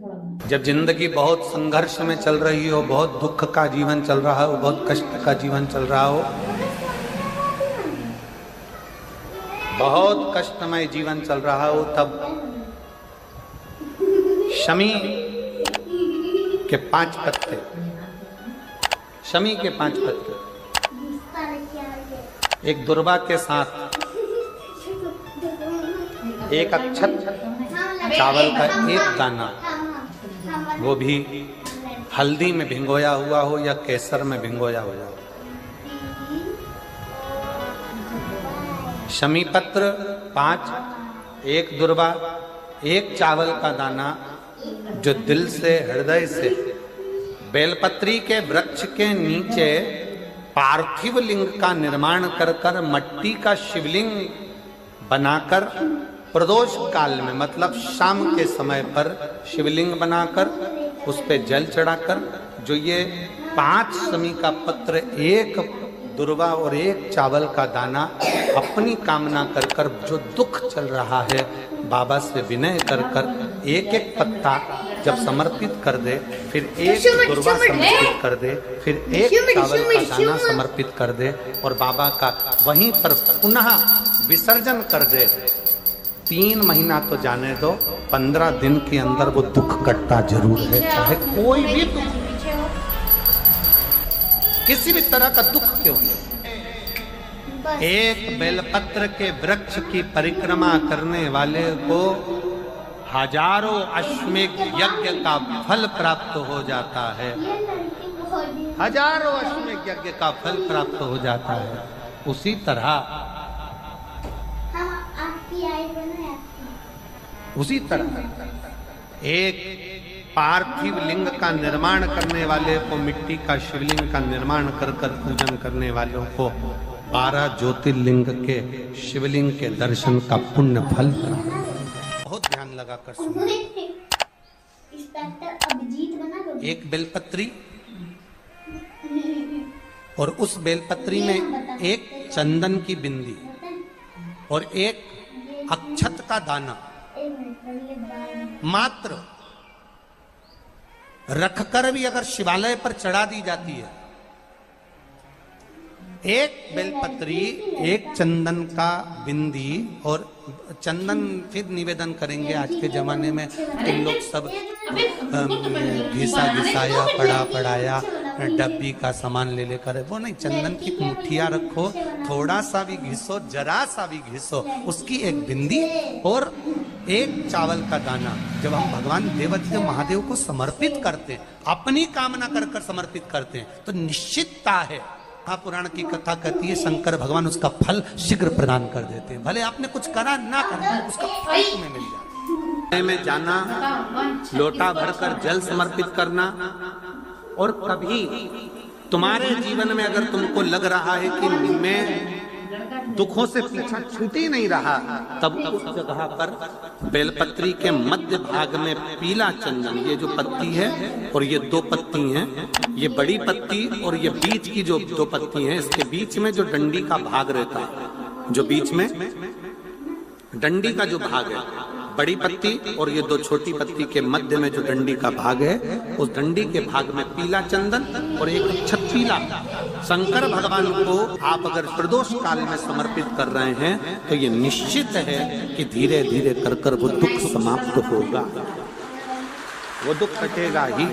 जब जिंदगी बहुत संघर्ष में चल रही हो, बहुत दुख का जीवन चल रहा हो, बहुत कष्ट का जीवन चल रहा हो, बहुत कष्टमय जीवन चल रहा हो, तब शमी के 5 पत्ते, शमी के 5 पत्ते एक दुर्वा के साथ एक अक्षत चावल का एक दाना, वो भी हल्दी में भिंगोया हुआ हो या केसर में भिंगोया हुआ हो, शमी पत्र 5, एक दुर्वा, एक चावल का दाना, जो दिल से हृदय से बेलपत्री के वृक्ष के नीचे पार्थिव लिंग का निर्माण कर कर मट्टी का शिवलिंग बनाकर प्रदोष काल में, मतलब शाम के समय पर शिवलिंग बनाकर उस पे जल चढ़ाकर, जो ये 5 शमी का पत्र, एक दुर्वा और एक चावल का दाना, अपनी कामना कर कर जो दुख चल रहा है बाबा से विनय कर कर एक एक पत्ता जब समर्पित कर दे, फिर एक दुर्वा समर्पित कर दे, फिर एक चावल का दाना समर्पित कर दे और बाबा का वहीं पर पुनः विसर्जन कर दे, 3 महीना तो जाने दो, 15 दिन के अंदर वो दुख कटता जरूर है, चाहे कोई भी दुख, किसी भी तरह का दुख क्यों नहीं। एक बेलपत्र के वृक्ष की परिक्रमा करने वाले को हजारों अश्वमेध यज्ञ का फल प्राप्त हो जाता है, हजारों अश्वमेध यज्ञ का फल प्राप्त हो जाता है। उसी तरह एक पार्थिव लिंग का निर्माण करने वाले को, मिट्टी का शिवलिंग का निर्माण कर कर पूजन करने वालों को 12 ज्योतिर्लिंग के शिवलिंग के दर्शन का पुण्य फल प्राप्त। बहुत ध्यान लगा कर सुनो। एक बेलपत्री और उस बेलपत्री में एक चंदन की बिंदी और एक अक्षत का दाना मात्र रखकर भी अगर शिवालय पर चढ़ा दी जाती है, एक बेलपत्री, एक चंदन का बिंदी, और चंदन फिर निवेदन करेंगे आज के जमाने में तुम लोग सब घिसा घिसाया पड़ा पड़ाया डब्बी का सामान ले लेकर, वो नहीं, चंदन की मुठिया रखो, थोड़ा सा भी घिसो, जरा सा भी घिसो, उसकी एक बिंदी और एक चावल का दाना, जब हम भगवान देवाधिदेव महादेव को समर्पित करते हैं, अपनी कामना कर कर समर्पित करते हैं, तो निश्चितता है, पुराण की कथा कहती है शंकर भगवान उसका फल शीघ्र प्रदान कर देते हैं। भले आपने कुछ करा ना करा, उसका फल तुम्हें मिल जाए। में जाना, लोटा भरकर जल समर्पित करना, और कभी तुम्हारे जीवन में अगर तुमको लग रहा है कि मैं दुखों से पीछा छूट ही नहीं रहा, तब उस जगह पर बेलपत्री के मध्य भाग में पीला चंदन, ये जो पत्ती है और ये 2 पत्ती हैं, ये बड़ी पत्ती और ये बीच की जो 2 पत्ती हैं, इसके बीच में जो डंडी का भाग रहता है, जो बीच में डंडी का जो भाग है, बड़ी पत्ती और ये 2 छोटी पत्ती के मध्य में जो डंडी का भाग है, उस डंडी के भाग में पीला चंदन और एक अक्षत पीला, शंकर भगवान को आप अगर प्रदोष काल में समर्पित कर रहे हैं तो ये निश्चित है कि धीरे धीरे कर कर वो दुख समाप्त होगा, वो दुख कटेगा ही।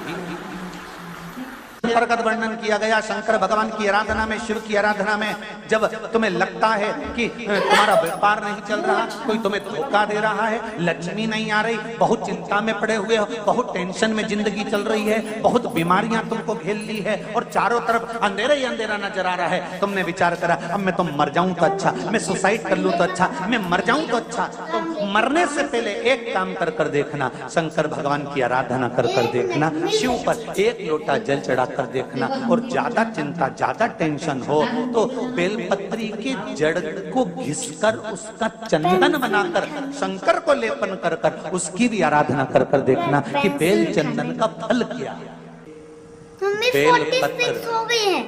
प्रकट वर्णन किया गया शंकर भगवान की आराधना में, शिव की आराधना में, जब तुम्हें लगता है कि तुम्हारा व्यापार नहीं चल रहा, कोई तुम्हें धोखा दे रहा है, लक्ष्मी नहीं आ रही, बहुत चिंता में पड़े हुए हो, बहुत टेंशन में जिंदगी चल रही है, बहुत बीमारियां तुमको घेर ली है और चारों तरफ अंधेरा ही अंधेरा नजर आ रहा है, तुमने विचार करा अब मैं तो मर जाऊं तो अच्छा, मैं सुसाइड कर लूं तो अच्छा, मैं मर जाऊं तो अच्छा, तो मरने से पहले एक काम कर कर देखना, शंकर भगवान की आराधना कर कर देखना, शिव पर एक लोटा जल चढ़ा कर देखना, और ज्यादा चिंता, ज्यादा टेंशन हो तो बेलपत्री की जड़ को घिसकर उसका चंदन बनाकर शंकर को लेपन कर कर उसकी भी आराधना कर कर देखना कि बेल चंदन का फल क्या है। बेलपत्र हो गई है,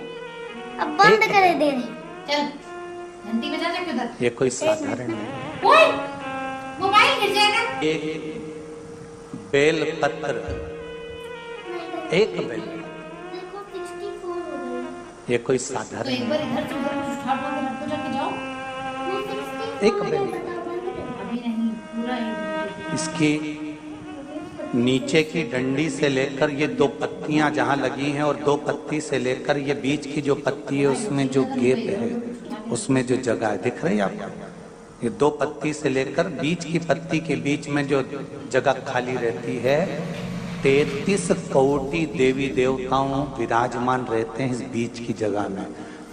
अब बंद कर दे। चल घंटी बजा दे उधर। ये कोई साधारण है, मोबाइल गिर जाएगा। एक बेल पत्र, एक बेल, ये कोई साधारण एक बार इधर से उधर कुछ उठा के रख दो, जाके जाओ। एक बेल। अभी नहीं, पूरा एक। इसकी नीचे की डंडी से लेकर ये 2 पत्तियां जहां लगी हैं और 2 पत्ती से लेकर ये बीच की जो पत्ती है उसमें जो गेप है, उसमें जो जगह है, दिख रही है आपको? ये 2 पत्ती से लेकर बीच की पत्ती के बीच में जो जगह खाली रहती है, 33 कोटि देवी देवताओं विराजमान रहते हैं इस बीच की जगह में।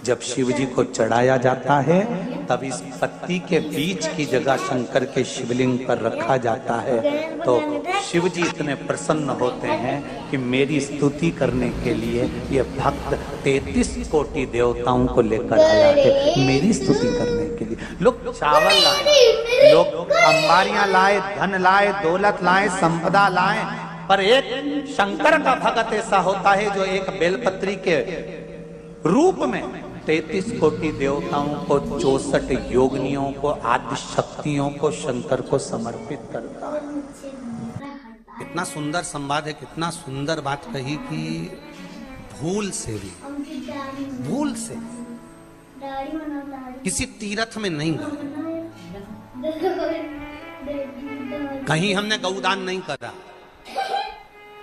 जब शिव जी को चढ़ाया जाता है तब इस पत्ती के बीच की जगह शंकर के शिवलिंग पर रखा जाता है, तो शिव जी इतने प्रसन्न होते हैं कि मेरी स्तुति करने के लिए ये भक्त 33 कोटि देवताओं को लेकर आया है मेरी स्तुति करने के लिए। लोग चावल लाए, लोग अंबारियां लाए, धन लाए, दौलत लाए, संपदा लाए, पर एक शंकर का भक्त ऐसा होता है जो एक बेलपत्री के रूप में 33 कोटि देवताओं को, 64 योगिनियों को, आदि शक्तियों को शंकर को समर्पित करता है। कितना सुंदर संवाद है, कितना सुंदर बात कही कि भूल से भी, भूल से किसी तीर्थ में नहीं गए, कहीं हमने गौदान नहीं करा,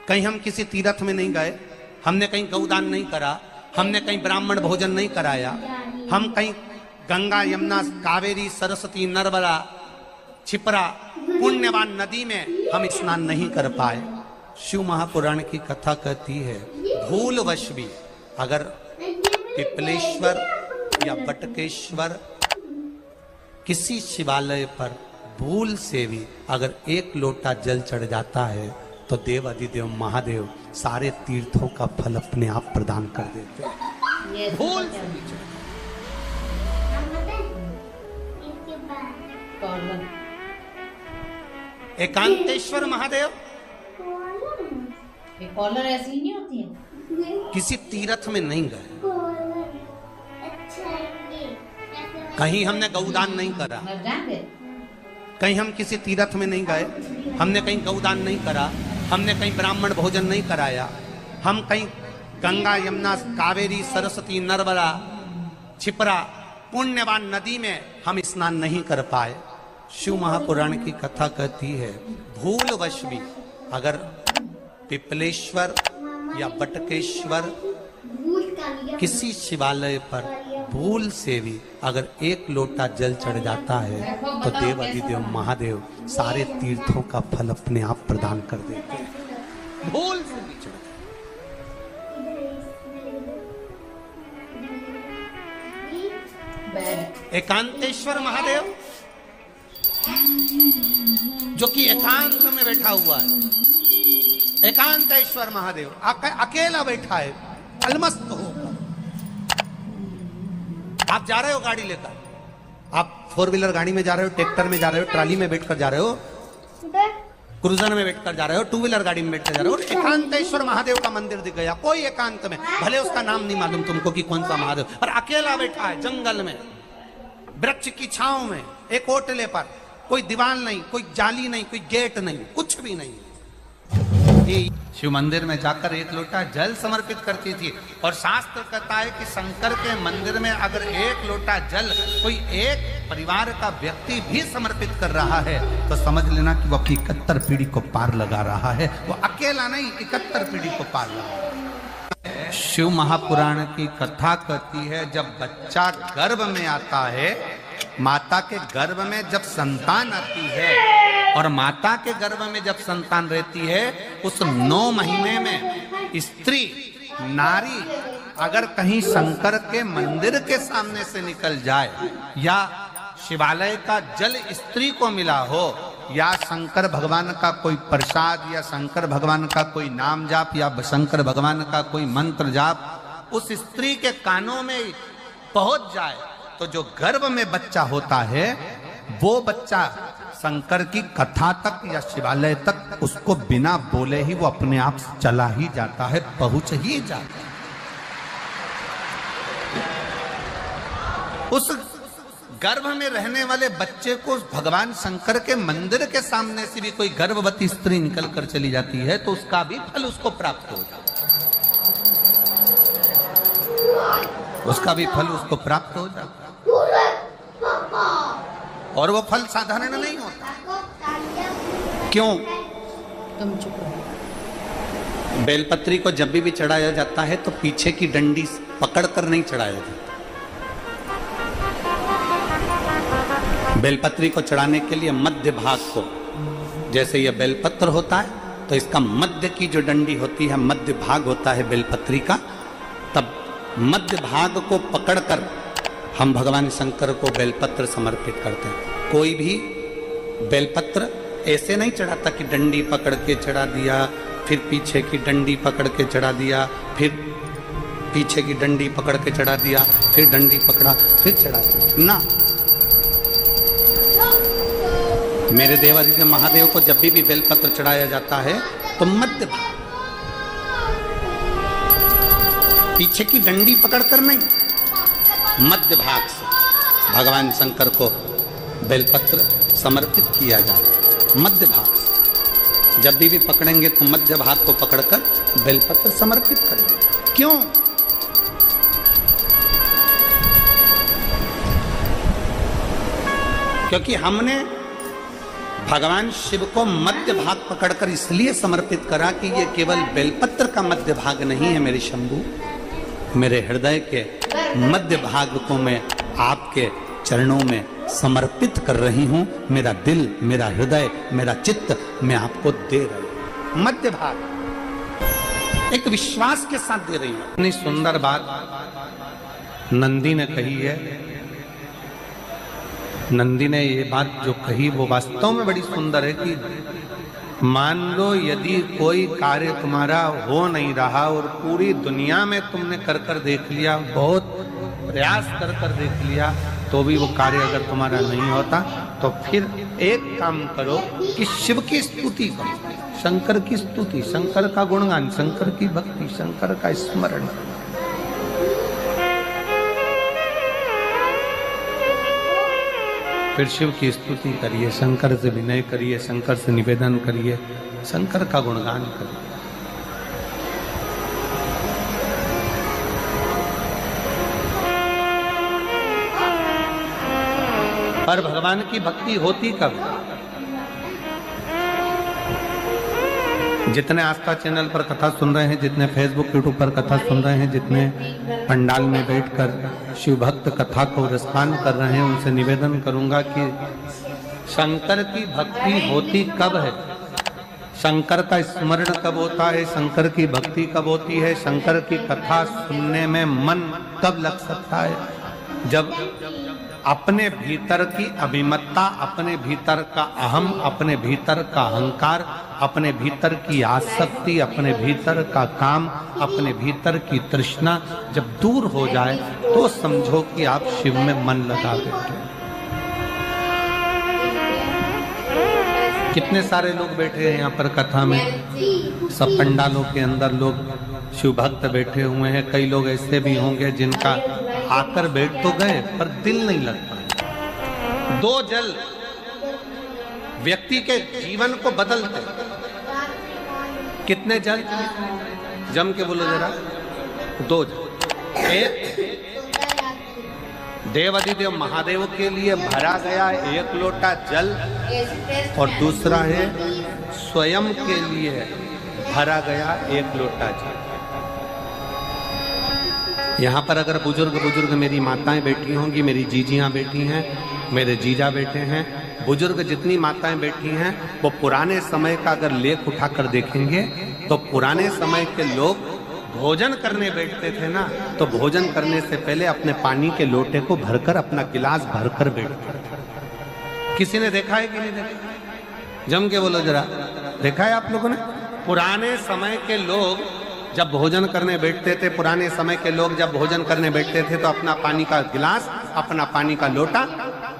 कहीं हम किसी तीर्थ में नहीं गए, हमने कहीं गौदान नहीं करा, हमने कहीं ब्राह्मण भोजन नहीं कराया, हम कहीं गंगा यमुना कावेरी सरस्वती नर्मदा छिपरा पुण्यवान नदी में हम स्नान नहीं कर पाए। शिव महापुराण की कथा कहती है भूलवश भी अगर पिपलेश्वर या बटकेश्वर किसी शिवालय पर भूल से भी अगर 1 लोटा जल चढ़ जाता है तो देव अधिदेव महादेव सारे तीर्थों का फल अपने आप प्रदान कर देते हैं। भूल से भी एकांतेश्वर महादेव कॉलर ऐसी ही नहीं होती है, किसी तीर्थ में नहीं गए, कहीं हमने गौदान नहीं करा, कहीं हम किसी तीर्थ में नहीं गए, हमने कहीं गौदान नहीं करा, हमने कहीं ब्राह्मण भोजन नहीं कराया, हम कहीं गंगा यमुना कावेरी सरस्वती नर्मदा छिपरा पुण्यवान नदी में हम स्नान नहीं कर पाए। शिव महापुराण की कथा कहती है भूलवश भी अगर पिपलेश्वर या बटकेश्वर किसी शिवालय पर भूल से भी अगर 1 लोटा जल चढ़ जाता है तो देव अधिदेव महादेव सारे तीर्थों का फल अपने आप प्रदान कर देते हैं। भूल से भी चढ़ एकांतेश्वर महादेव जो कि एकांत में बैठा हुआ है, एकांतेश्वर महादेव अकेला बैठा है अलमस्त होकर। आप जा रहे हो गाड़ी लेकर, आप 4 व्हीलर गाड़ी में जा रहे हो, ट्रैक्टर में जा रहे हो, ट्राली में बैठकर जा रहे हो, क्रूजर में बैठकर जा रहे हो, 2 व्हीलर गाड़ी में बैठकर जा रहे हो, एकांतेश्वर महादेव का मंदिर दिख गया कोई एकांत में, भले उसका नाम नहीं मालूम तुमको कि कौन सा महादेव, पर अकेला बैठा है जंगल में वृक्ष की छांव में एक ओटले पर, कोई दीवार नहीं, कोई जाली नहीं, कोई गेट नहीं, कुछ भी नहीं। शिव मंदिर में जाकर 1 लोटा जल समर्पित करती थी और शास्त्र कहता है कि शंकर के मंदिर में अगर 1 लोटा जल कोई एक परिवार का व्यक्ति भी समर्पित कर रहा है तो समझ लेना कि वो अपनी 71 पीढ़ी को पार लगा रहा है। वो अकेला नहीं, 71 पीढ़ी को पार लगा। शिव महापुराण की कथा कहती है जब बच्चा गर्भ में आता है, माता के गर्भ में जब संतान आती है और माता के गर्भ में जब संतान रहती है, उस 9 महीने में स्त्री नारी अगर कहीं शंकर के मंदिर के सामने से निकल जाए या शिवालय का जल स्त्री को मिला हो या शंकर भगवान का कोई प्रसाद या शंकर भगवान का कोई नाम जाप या शंकर भगवान का कोई मंत्र जाप उस स्त्री के कानों में पहुंच जाए तो जो गर्भ में बच्चा होता है वो बच्चा शंकर की कथा तक या शिवालय तक उसको बिना बोले ही वो अपने आप चला ही जाता है, पहुंच ही जाता है। उस गर्भ में रहने वाले बच्चे को भगवान शंकर के मंदिर के सामने से भी कोई गर्भवती स्त्री निकल कर चली जाती है तो उसका भी फल उसको प्राप्त हो जाता, उसका भी फल उसको प्राप्त हो जाता। और वो फल साधारण नहीं होता। क्यों? तुम चुप रहो। बेलपत्री को जब भी चढ़ाया जाता है तो पीछे की डंडी पकड़कर नहीं चढ़ाया जाता। बेलपत्री को चढ़ाने के लिए मध्य भाग को, जैसे यह बेलपत्र होता है तो इसका मध्य की जो डंडी होती है, मध्य भाग होता है बेलपत्री का, तब मध्य भाग को पकड़कर हम भगवान शंकर को बेलपत्र समर्पित करते हैं। कोई भी बेलपत्र ऐसे नहीं चढ़ाता कि डंडी पकड़ के चढ़ा दिया, फिर पीछे की डंडी पकड़ के चढ़ा दिया, फिर पीछे की डंडी पकड़ के चढ़ा दिया, फिर डंडी पकड़ा, फिर चढ़ा दिया ना। मेरे देवादिदेव महादेव को जब भी बेलपत्र चढ़ाया जाता है तो मध्य भाग, पीछे की डंडी पकड़कर नहीं, मध्य भाग से भगवान शंकर को बेलपत्र समर्पित किया जाता है। मध्य भाग से जब भी पकड़ेंगे तो मध्य भाग को पकड़कर बेलपत्र समर्पित करेंगे। क्यों? क्योंकि हमने भगवान शिव को मध्य भाग पकड़कर इसलिए समर्पित करा कि ये केवल बेलपत्र का मध्य भाग नहीं है मेरे शंभू, मेरे हृदय के मध्य भाग को मैं आपके चरणों में समर्पित कर रही हूं। मेरा दिल, मेरा हृदय, मेरा चित्त मैं आपको दे रही हूं। मध्य भाग एक विश्वास के साथ दे रही हूं। इतनी सुंदर बात नंदी ने कही है। नंदी ने ये बात जो कही वो वास्तव में बड़ी सुंदर है कि मान लो यदि कोई कार्य तुम्हारा हो नहीं रहा और पूरी दुनिया में तुमने कर कर देख लिया, बहुत प्रयास कर कर देख लिया, तो भी वो कार्य अगर तुम्हारा नहीं होता तो फिर एक काम करो कि शिव की स्तुति करो, शंकर की स्तुति, शंकर का गुणगान, शंकर की भक्ति, शंकर का स्मरण। फिर शिव की स्तुति करिए, शंकर से विनय करिए, शंकर से निवेदन करिए, शंकर का गुणगान करिए। पर भगवान की भक्ति होती कब? जितने आस्था चैनल पर कथा सुन रहे हैं, जितने फेसबुक यूट्यूब पर कथा सुन रहे हैं, जितने पंडाल में बैठकर शिव भक्त कथा को रसपान कर रहे हैं, उनसे निवेदन करूंगा कि शंकर की भक्ति होती कब है, शंकर का स्मरण कब होता है, शंकर की भक्ति कब होती है, शंकर की कथा सुनने में मन कब लग सकता है? जब अपने भीतर की अभिमत्ता, अपने भीतर का अहम, अपने भीतर का अहंकार, अपने भीतर की आसक्ति, अपने भीतर का काम, अपने भीतर की तृष्णा जब दूर हो जाए तो समझो कि आप शिव में मन लगा बैठे। कितने सारे लोग बैठे हैं यहाँ पर कथा में, सब पंडालों के अंदर लोग शिव भक्त बैठे हुए हैं। कई लोग ऐसे भी होंगे जिनका आकर बैठ तो गए पर दिल नहीं लगता। दो जल व्यक्ति के जीवन को बदलते। कितने जल? जम के बोलो जरा। दो जल। एक देवादिदेव महादेव के लिए भरा गया 1 लोटा जल और दूसरा है स्वयं के लिए भरा गया 1 लोटा जल। यहाँ पर अगर बुजुर्ग मेरी माताएं बैठी होंगी, मेरी जीजियां बैठी हैं, मेरे जीजा बैठे हैं, बुजुर्ग जितनी माताएं बैठी हैं वो पुराने समय का अगर लेख उठाकर देखेंगे तो पुराने समय के लोग भोजन करने बैठते थे ना, तो भोजन करने से पहले अपने पानी के लोटे को भरकर, अपना गिलास भरकर बैठते थे। किसी ने देखा है कि नहीं देखा? जम के बोलो जरा, देखा है आप लोगों ने? पुराने समय के लोग जब भोजन करने बैठते थे, पुराने समय के लोग जब भोजन करने बैठते थे तो अपना पानी का गिलास, अपना पानी का लोटा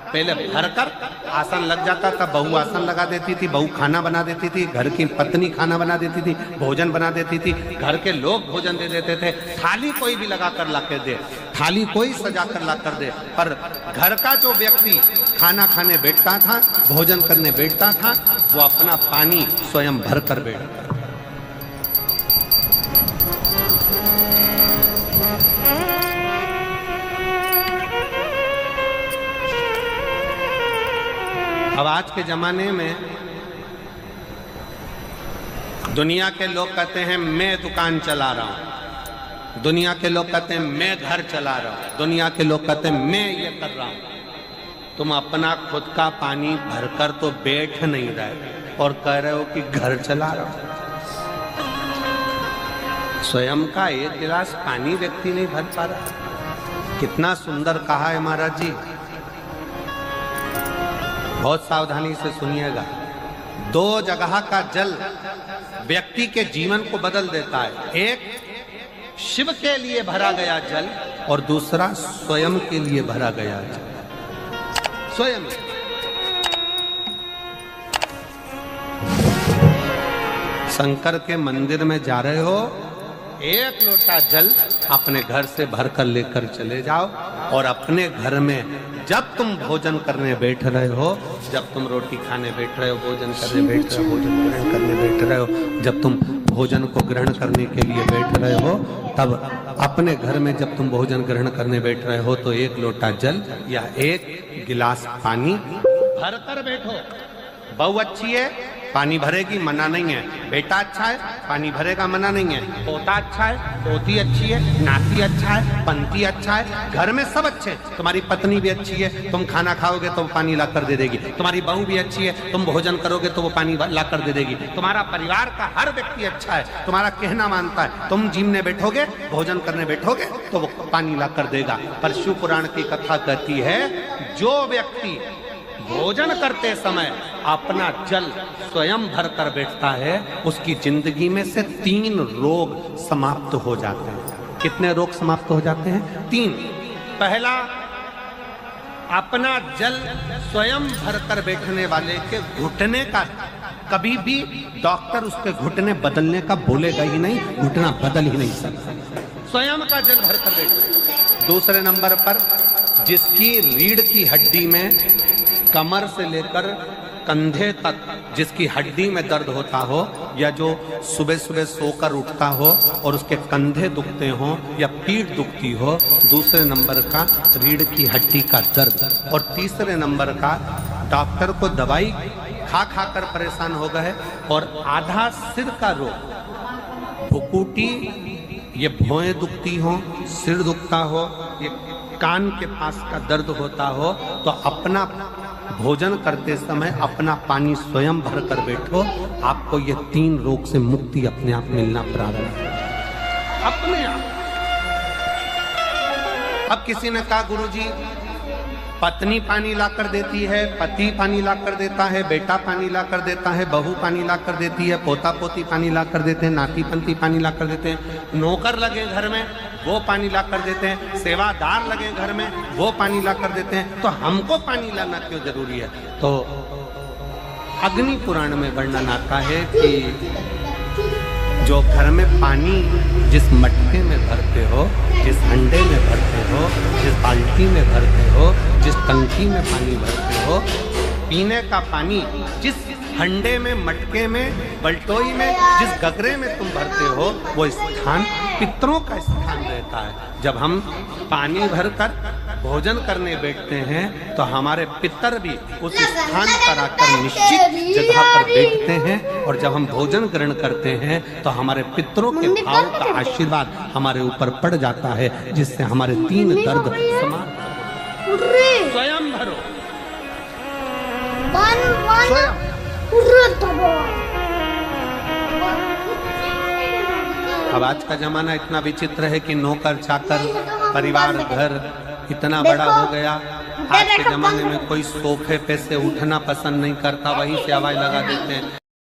पहले भरकर आसन लग जाता था। बहू आसन लगा देती थी, बहू खाना बना देती थी, घर की पत्नी खाना बना देती थी, भोजन बना देती थी, घर के लोग भोजन दे देते थे। थाली कोई भी लगा कर ला के दे, थाली कोई सजा कर ला कर दे, पर घर का जो व्यक्ति खाना खाने बैठता था, भोजन करने बैठता था, वो अपना पानी स्वयं भर कर बैठता। अब आज के जमाने में दुनिया के लोग कहते हैं मैं दुकान चला रहा हूं, दुनिया के लोग कहते हैं मैं घर चला रहा हूं, दुनिया के लोग कहते हैं मैं ये कर रहा हूं। तुम अपना खुद का पानी भरकर तो बैठ नहीं रहे और कह रहे हो कि घर चला रहा हूं। स्वयं का एक गिलास पानी व्यक्ति नहीं भर पा रहा। कितना सुंदर कहा है महाराज जी, बहुत सावधानी से सुनिएगा। दो जगह का जल व्यक्ति के जीवन को बदल देता है। एक शिव के लिए भरा गया जल और दूसरा स्वयं के लिए भरा गया जल। स्वयं शंकर के मंदिर में जा रहे हो, एक लोटा जल अपने घर से भरकर लेकर चले जाओ और अपने घर में जब तुम भोजन करने बैठ रहे हो, जब तुम रोटी खाने बैठ रहे हो, भोजन करने बैठ रहे हो, भोजन ग्रहण करने बैठ रहे हो, जब तुम भोजन को ग्रहण करने के लिए बैठ रहे हो, तब अपने घर में जब तुम भोजन ग्रहण करने बैठ रहे हो तो एक लोटा जल या एक गिलास पानी भर कर बैठो। बहू अच्छी है, पानी भरेगी, मना नहीं है। बेटा अच्छा है, पानी भरेगा, मना नहीं है। पोता अच्छा है, पोती अच्छी है, नाती अच्छा है, पंती अच्छा है, घर में सब अच्छे हैं। तुम्हारी पत्नी भी अच्छी है, तुम खाना खाओगे तो वो पानी ला कर दे देगी। तुम्हारी बहू भी अच्छी है, तुम भोजन करोगे तो वो पानी ला कर दे देगी। तुम्हारा परिवार का हर व्यक्ति अच्छा है, तुम्हारा कहना मानता है। तुम जिमने बैठोगे, भोजन करने बैठोगे तो वो पानी ला कर देगा। पर शिव पुराण की कथा कहती है, जो व्यक्ति भोजन करते समय अपना जल स्वयं भर कर बैठता है, उसकी जिंदगी में से 3 रोग समाप्त हो जाते हैं। कितने रोग समाप्त हो जाते हैं? 3। पहला, अपना जल स्वयं भर कर बैठने वाले के घुटने का कभी भी डॉक्टर उसके घुटने बदलने का बोलेगा ही नहीं, घुटना बदल ही नहीं सकता। स्वयं का जल भर कर बैठे। दूसरे नंबर पर, जिसकी रीढ़ की हड्डी में कमर से लेकर कंधे तक जिसकी हड्डी में दर्द होता हो, या जो सुबह सुबह सोकर उठता हो और उसके कंधे दुखते हो या पीठ दुखती हो। दूसरे नंबर का रीढ़ की हड्डी का दर्द। और तीसरे नंबर का, डॉक्टर को दवाई खा खा कर परेशान हो गए और आधा सिर का रोग, भुकुटी, ये भौएं दुखती हो, सिर दुखता हो, ये कान के पास का दर्द होता हो, तो अपना भोजन करते समय अपना पानी स्वयं भर कर बैठो। आपको ये 3 रोग से मुक्ति अपने आप मिलना प्रारंभ है, अपने आप। अब किसी ने कहा, गुरुजी पत्नी पानी ला कर देती है, पति पानी ला कर देता है, बेटा पानी ला कर देता है, बहू पानी ला कर देती है, पोता पोती पानी ला कर देते हैं, नाती पंती पानी ला कर देते हैं, नौकर लगे घर में वो पानी ला कर देते हैं, सेवादार लगे घर में वो पानी ला कर देते हैं, तो हमको पानी लाना क्यों जरूरी है? तो अग्नि पुराण में वर्णन आता है कि जो घर में पानी जिस मटके में भरते हो, जिस हंडे में भरते हो, जिस बाल्टी में भरते हो, जिस टंकी में पानी भरते हो, पीने का पानी जिस हंडे में, मटके में, बल्टोई में, जिस गगरे में तुम भरते हो, वो स्थान पितरों का स्थान रहता है। जब हम पानी भरकर भोजन करने बैठते हैं तो हमारे पितर भी उस स्थान पर आकर निश्चित जगह पर बैठते हैं, और जब हम भोजन ग्रहण करते हैं तो हमारे पितरों के भाव का आशीर्वाद हमारे ऊपर पड़ जाता है, जिससे हमारे 3 दर्द समाप्त हो। स्वयं भरो, स्वयं। अब आज का जमाना इतना विचित्र है कि नौकर चाकर, परिवार, घर इतना बड़ा हो गया। आज के जमाने में कोई सोफे पे से उठना पसंद नहीं करता, वहीं से आवाज लगा देते हैं।